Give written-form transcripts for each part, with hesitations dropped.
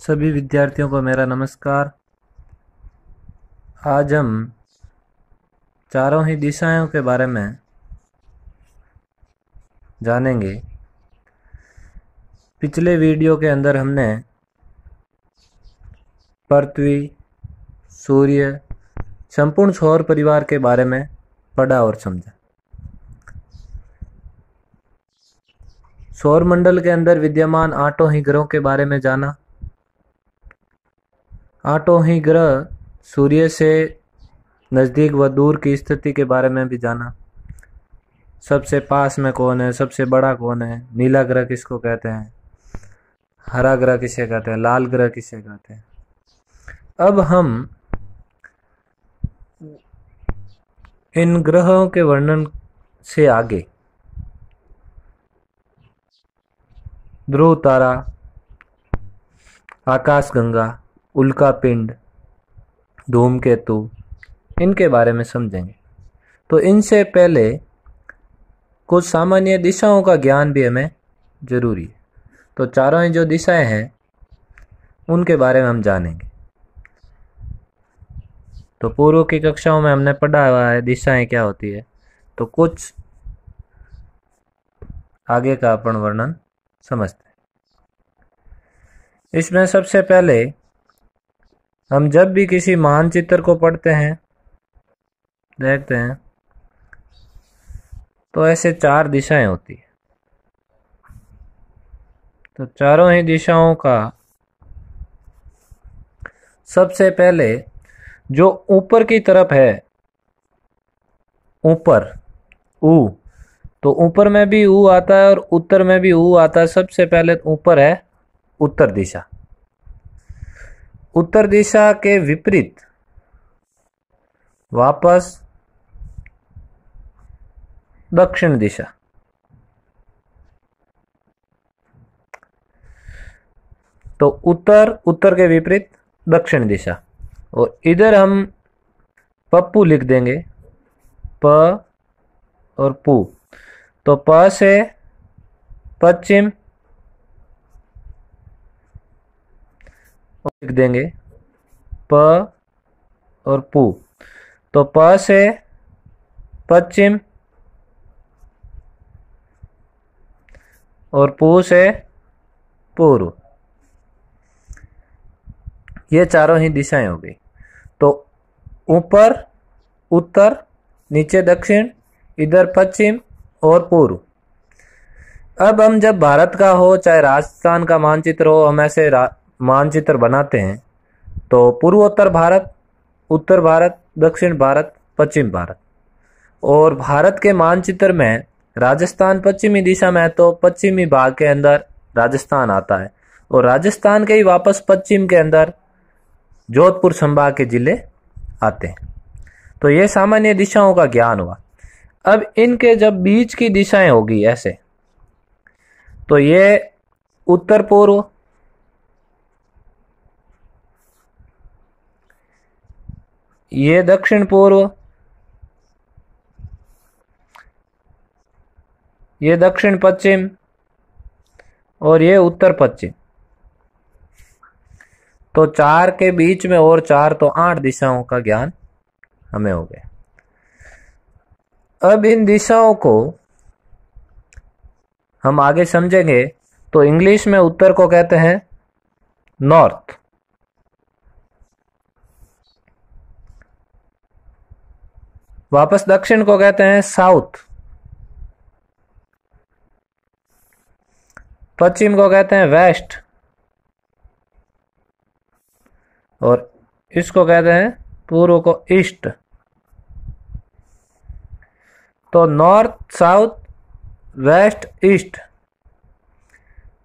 सभी विद्यार्थियों को मेरा नमस्कार। आज हम चारों ही दिशाओं के बारे में जानेंगे। पिछले वीडियो के अंदर हमने पृथ्वी, सूर्य, संपूर्ण सौर परिवार के बारे में पढ़ा और समझा। सौर मंडल के अंदर विद्यमान आठों ही ग्रहों के बारे में जाना। आठों ही ग्रह सूर्य से नज़दीक व दूर की स्थिति के बारे में भी जाना। सबसे पास में कौन है, सबसे बड़ा कौन है, नीला ग्रह किसको कहते हैं, हरा ग्रह किसे कहते हैं, लाल ग्रह किसे कहते हैं। अब हम इन ग्रहों के वर्णन से आगे ध्रुव तारा, आकाशगंगा, उल्कापिंड, धूमकेतु, इनके बारे में समझेंगे। तो इनसे पहले कुछ सामान्य दिशाओं का ज्ञान भी हमें जरूरी है। तो चारों ही जो दिशाएं हैं उनके बारे में हम जानेंगे। तो पूर्व की कक्षाओं में हमने पढ़ा हुआ है दिशाएं क्या होती है, तो कुछ आगे का अपन वर्णन समझते हैं। इसमें सबसे पहले हम जब भी किसी मानचित्र को पढ़ते हैं, देखते हैं, तो ऐसे चार दिशाएं होती है। तो चारों ही दिशाओं का सबसे पहले जो ऊपर की तरफ है, ऊपर ऊ, तो ऊपर में भी ऊ आता है और उत्तर में भी ऊ आता है। सबसे पहले ऊपर है उत्तर दिशा। उत्तर दिशा के विपरीत वापस दक्षिण दिशा। तो उत्तर के विपरीत दक्षिण दिशा। और इधर हम पप्पू लिख देंगे, प और पू। तो प से पश्चिम लिख देंगे, प और पू। तो प से पश्चिम और पू से पूर्व, ये चारों ही दिशाएं हो गई। तो ऊपर उत्तर, नीचे दक्षिण, इधर पश्चिम और पूर्व। अब हम जब भारत का हो चाहे राजस्थान का मानचित्र हो, हम ऐसे मानचित्र बनाते हैं तो पूर्वोत्तर भारत, उत्तर भारत, दक्षिण भारत, पश्चिम भारत। और भारत के मानचित्र में राजस्थान पश्चिमी दिशा में है, तो पश्चिमी भाग के अंदर राजस्थान आता है और राजस्थान के ही वापस पश्चिम के अंदर जोधपुर संभाग के जिले आते हैं। तो ये सामान्य दिशाओं का ज्ञान हुआ। अब इनके जब बीच की दिशाएं होगी ऐसे, तो ये उत्तर पूर्व, ये दक्षिण पूर्व, ये दक्षिण पश्चिम और ये उत्तर पश्चिम। तो चार के बीच में और चार, तो 8 दिशाओं का ज्ञान हमें हो गया। अब इन दिशाओं को हम आगे समझेंगे। तो इंग्लिश में उत्तर को कहते हैं नॉर्थ, वापस दक्षिण को कहते हैं साउथ, पश्चिम को कहते हैं वेस्ट और इसको कहते हैं पूर्व को ईस्ट। तो नॉर्थ, साउथ, वेस्ट, ईस्ट।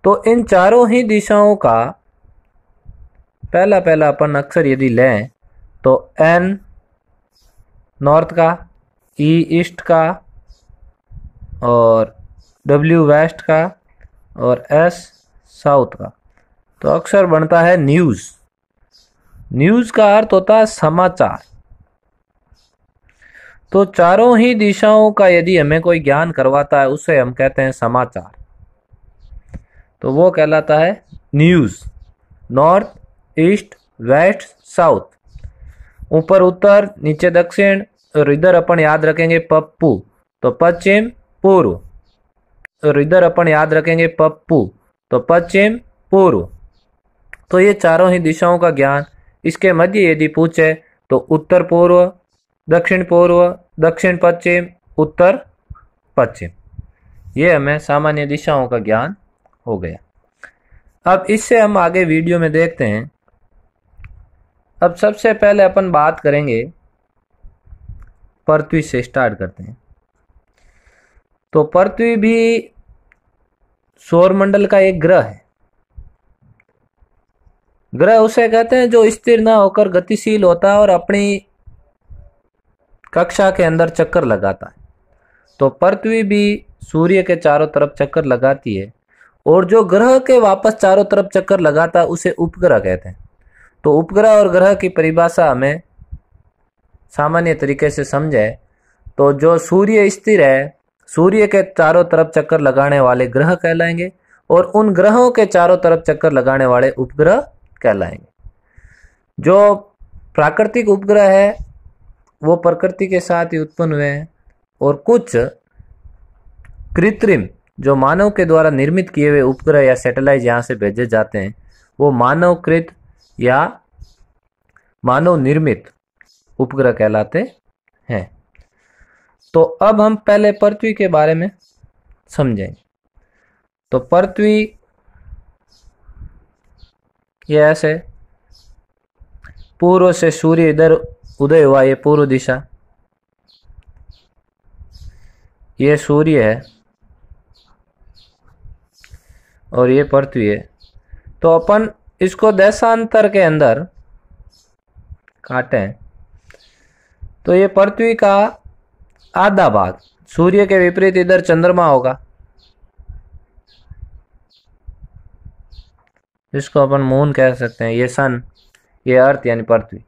तो इन चारों ही दिशाओं का पहला अपन अक्षर यदि लें तो एन नॉर्थ का, ई ईस्ट का और डब्ल्यू वेस्ट का और एस साउथ का। तो अक्षर बनता है न्यूज़। न्यूज़ का अर्थ होता है समाचार। तो चारों ही दिशाओं का यदि हमें कोई ज्ञान करवाता है उसे हम कहते हैं समाचार। तो वो कहलाता है news. North, east, west, south. ऊपर उत्तर, नीचे दक्षिण, और इधर अपन याद रखेंगे पप्पू, तो पश्चिम पूर्व, और इधर अपन याद रखेंगे पप्पू, तो पश्चिम पूर्व। तो ये चारों ही दिशाओं का ज्ञान। इसके मध्य यदि पूछे तो उत्तर पूर्व, दक्षिण पूर्व, दक्षिण पश्चिम, उत्तर पश्चिम, ये हमें सामान्य दिशाओं का ज्ञान हो गया। अब इससे हम आगे वीडियो में देखते हैं। अब सबसे पहले अपन बात करेंगे, पृथ्वी से स्टार्ट करते हैं। तो पृथ्वी भी सौरमंडल का एक ग्रह है। ग्रह उसे कहते हैं जो स्थिर न होकर गतिशील होता है और अपनी कक्षा के अंदर चक्कर लगाता है। तो पृथ्वी भी सूर्य के चारों तरफ चक्कर लगाती है, और जो ग्रह के वापस चारों तरफ चक्कर लगाता है उसे उपग्रह कहते हैं। तो उपग्रह और ग्रह की परिभाषा हमें सामान्य तरीके से समझे तो जो सूर्य स्थिर है, सूर्य के चारों तरफ चक्कर लगाने वाले ग्रह कहलाएंगे, और उन ग्रहों के चारों तरफ चक्कर लगाने वाले उपग्रह कहलाएंगे। जो प्राकृतिक उपग्रह है वो प्रकृति के साथ ही उत्पन्न हुए हैं, और कुछ कृत्रिम जो मानव के द्वारा निर्मित किए हुए उपग्रह या सैटेलाइट यहाँ से भेजे जाते हैं वो मानवकृत या मानव निर्मित उपग्रह कहलाते हैं। तो अब हम पहले पृथ्वी के बारे में समझेंगे। तो पृथ्वी ये ऐसे, पूर्व से सूर्य इधर उदय हुआ, ये पूर्व दिशा, ये सूर्य है और ये पृथ्वी है। तो अपन इसको देशांतर के अंदर काटें तो ये पृथ्वी का आधा भाग, सूर्य के विपरीत इधर चंद्रमा होगा, इसको अपन मून कह सकते हैं, ये सन, ये अर्थ यानी पृथ्वी।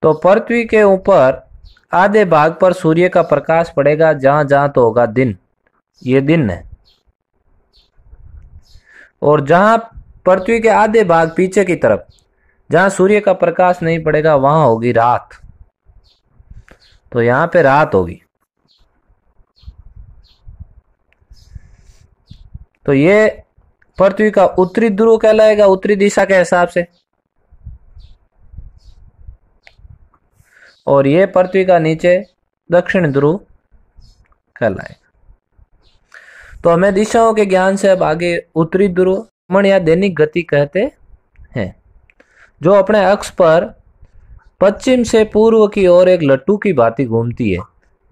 तो पृथ्वी के ऊपर आधे भाग पर सूर्य का प्रकाश पड़ेगा, जहां जहां तो होगा दिन, ये दिन है। और जहां पृथ्वी के आधे भाग पीछे की तरफ जहां सूर्य का प्रकाश नहीं पड़ेगा वहां होगी रात, तो यहां पे रात होगी। तो ये पृथ्वी का उत्तरी ध्रुव कहलाएगा, उत्तरी दिशा के हिसाब से, और ये पृथ्वी का नीचे दक्षिण ध्रुव कहलाएगा। तो हमें दिशाओं के ज्ञान से अब आगे उत्तरी ध्रुव या दैनिक गति कहते हैं, जो अपने अक्ष पर पश्चिम से पूर्व की ओर एक लट्टू की भांति घूमती है।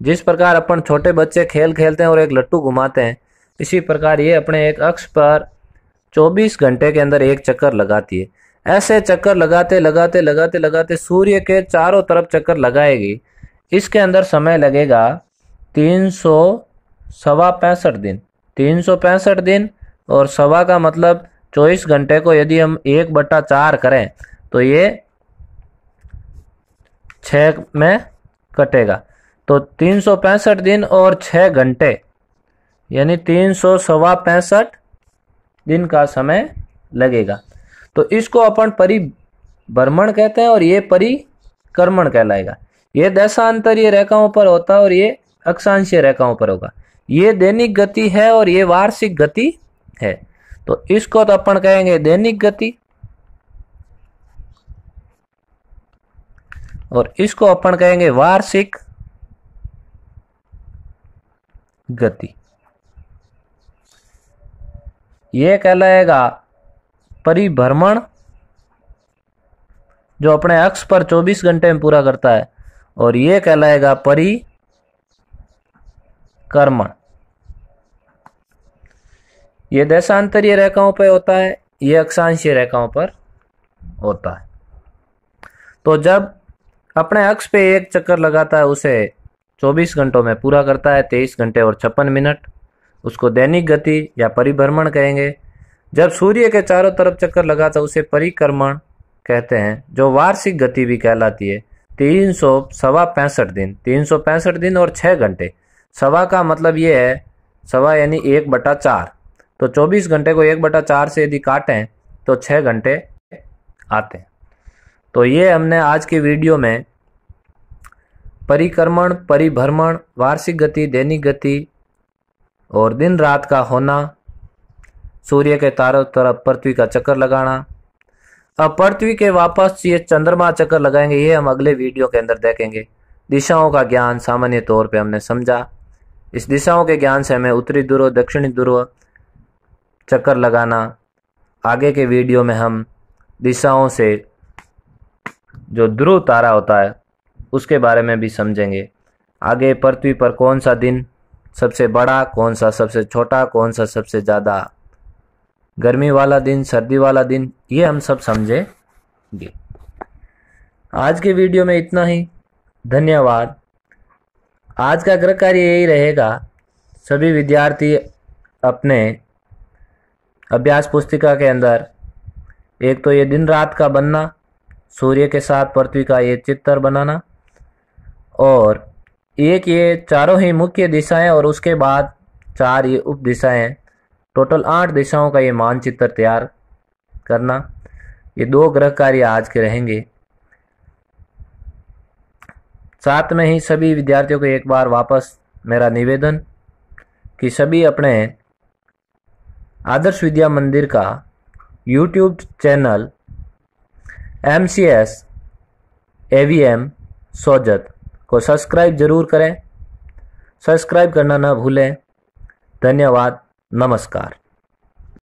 जिस प्रकार अपन छोटे बच्चे खेल खेलते हैं और एक लट्टू घुमाते हैं, इसी प्रकार ये अपने एक अक्ष पर 24 घंटे के अंदर एक चक्कर लगाती है। ऐसे चक्कर लगाते लगाते लगाते लगाते सूर्य के चारों तरफ चक्कर लगाएगी। इसके अंदर समय लगेगा 365 दिन, 365 दिन, और सवा का मतलब 24 घंटे को यदि हम 1/4 करें तो ये 6 में कटेगा। तो 365 दिन और 6 घंटे यानी 365 दिन का समय लगेगा। तो इसको अपन परिभ्रमण कहते हैं और ये परिक्रमण कहलाएगा। ये देशांतरीय रेखाओं पर होता है और ये अक्षांशीय रेखाओं पर होगा। ये दैनिक गति है और ये वार्षिक गति है। तो इसको तो अपन कहेंगे दैनिक गति, और इसको अपन कहेंगे वार्षिक गति। ये कहलाएगा परिभ्रमण, जो अपने अक्ष पर 24 घंटे में पूरा करता है, और ये कहलाएगा परिक्रमण। ये देशांतरीय रेखाओं पर होता है, ये अक्षांशीय रेखाओं पर होता है। तो जब अपने अक्ष पे एक चक्कर लगाता है उसे 24 घंटों में पूरा करता है, 23 घंटे और 56 मिनट, उसको दैनिक गति या परिभ्रमण कहेंगे। जब सूर्य के चारों तरफ चक्कर लगाता है उसे परिक्रमण कहते हैं, जो वार्षिक गति भी कहलाती है। 365 दिन, 365 दिन और 6 घंटे। सवा का मतलब ये है, सवा यानी 1/4, तो 24 घंटे को 1/4 से यदि काटें तो 6 घंटे आते हैं। तो ये हमने आज की वीडियो में परिक्रमण, परिभ्रमण, वार्षिक गति, दैनिक गति और दिन रात का होना, सूर्य के चारों तरफ पृथ्वी का चक्कर लगाना। अब पृथ्वी के वापस ये चंद्रमा चक्कर लगाएंगे, ये हम अगले वीडियो के अंदर देखेंगे। दिशाओं का ज्ञान सामान्य तौर पे हमने समझा। इस दिशाओं के ज्ञान से हमें उत्तरी ध्रुव, दक्षिणी ध्रुव चक्कर लगाना। आगे के वीडियो में हम दिशाओं से जो ध्रुव तारा होता है उसके बारे में भी समझेंगे। आगे पृथ्वी पर कौन सा दिन सबसे बड़ा, कौन सा सबसे छोटा, कौन सा सबसे ज़्यादा गर्मी वाला दिन, सर्दी वाला दिन, ये हम सब समझेंगे। आज के वीडियो में इतना ही। धन्यवाद। आज का गृह कार्य यही रहेगा, सभी विद्यार्थी अपने अभ्यास पुस्तिका के अंदर एक तो ये दिन रात का बनना, सूर्य के साथ पृथ्वी का ये चित्र बनाना, और एक ये चारों ही मुख्य दिशाएं और उसके बाद 4 ये उप दिशाएं, टोटल 8 दिशाओं का ये मानचित्र तैयार करना। ये 2 गृह कार्य आज के रहेंगे। साथ में ही सभी विद्यार्थियों को एक बार वापस मेरा निवेदन कि सभी अपने आदर्श विद्या मंदिर का YouTube channel MCS AVM Sojat को सब्सक्राइब जरूर करें। सब्सक्राइब करना ना भूलें। धन्यवाद। नमस्कार।